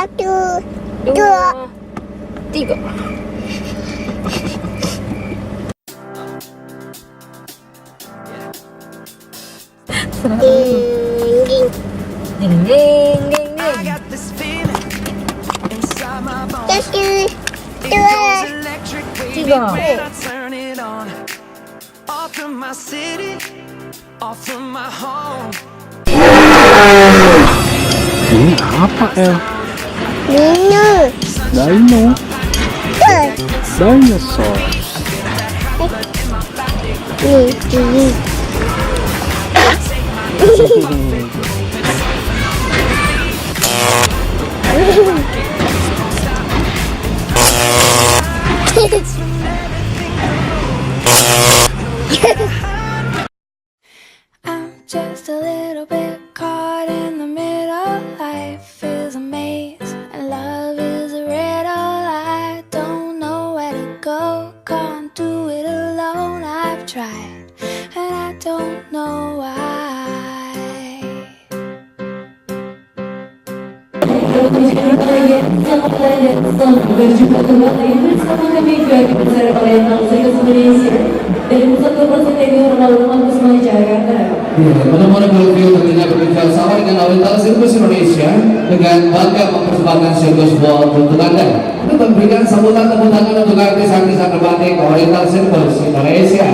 Satu, dua, tiga. Ding, ding, ding, ding, ding. Satu, dua, tiga. Ini apa, El? Dino. Dinosaur. Ini. I'm just a little bit caught in the middle. Life is a maze and love is a riddle. I don't know where to go, can't do it alone. I've tried and I don't know why. Berjumpa kembali bersama kami GRATIS Oriental Sirkus Indonesia dari Pusat Koperasi Oriental Kampus Jakarta. Teman-teman berview tentunya berbicara sama dengan Oriental Sirkus Indonesia dengan bangga mempersembahkan Sirkus World untuk Anda. Untuk memberikan sambutan tepuk tangan untuk artis-artis akrobatik Oriental Sirkus Indonesia.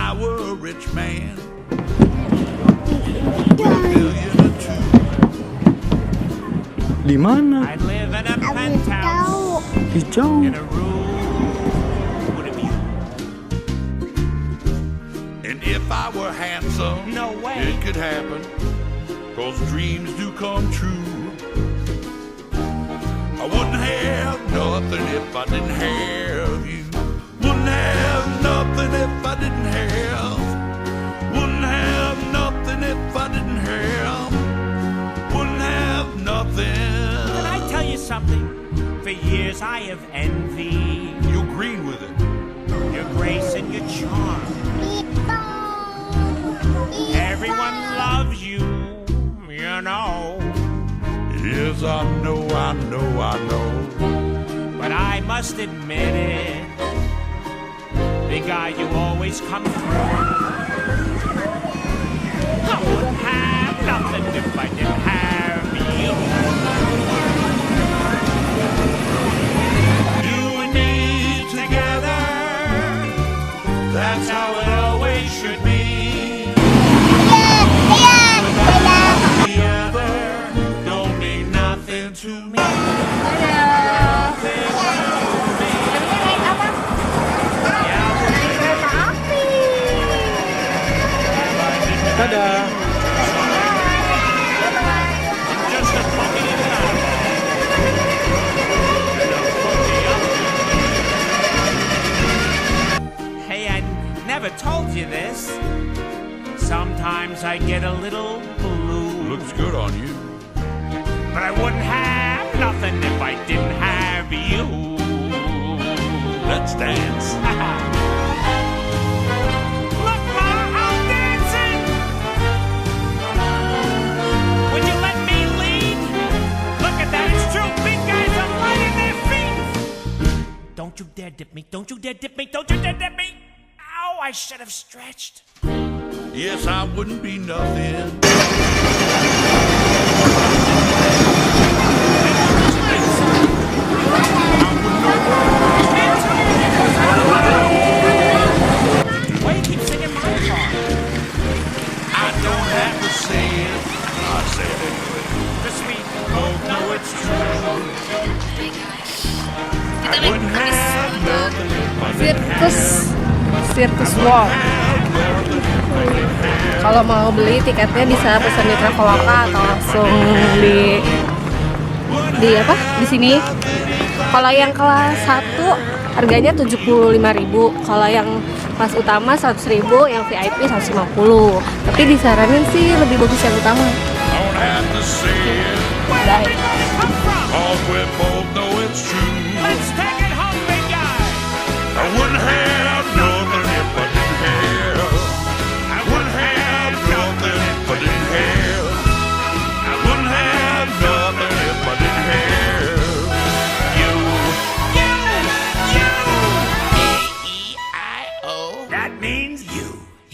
I were a rich man with $1 million or $2 million. Di mana? I'd live in a penthouse Hijau. in a room with a view. And if I were handsome, no way it could happen, 'cause dreams do come true. I wouldn't have nothing if I didn't have you. Wouldn't have nothing if I didn't have. Wouldn't have nothing if I didn't have. Wouldn't have nothing. Can I tell you something? For years I have envied You agree with it. your grace and your charm. Everyone loves you, you know. Yes, I know, I know, I know. But I must admit it, big guy, you always come through. I wouldn't have nothing if I didn't have you. You and me together, that's how it always should be. The other don't mean nothing to me. Dadah. Just a monkey in town. And a funky outfit. Hey, I never told you this. Sometimes I get a little blue. Looks good on you. But I wouldn't have nothing if I didn't have you. Let's dance. Look, Ma, I'm dancing. Would you let me lead? Look at that, it's true. Big guys are lighting their feet. Don't you dare dip me. Don't you dare dip me. Don't you dare dip me. Ow, I should have stretched. Yes, I wouldn't be nothing. Why you keep singing my part? I don't have to say it. I say it anyway. Cause we both know it's true. I wouldn't have nothing if I didn't Sirkus World. Kalau mau beli tiketnya bisa pesan di Traveloka atau langsung di apa? Di sini. Kalau yang kelas 1 harganya 75.000. Kalau yang kelas utama 100.000, yang VIP 150. Tapi disaranin sih lebih bagus yang utama. don't have to say it. Baik. 'Cause we both know it's true. Let's take it home, big guy. I wouldn't have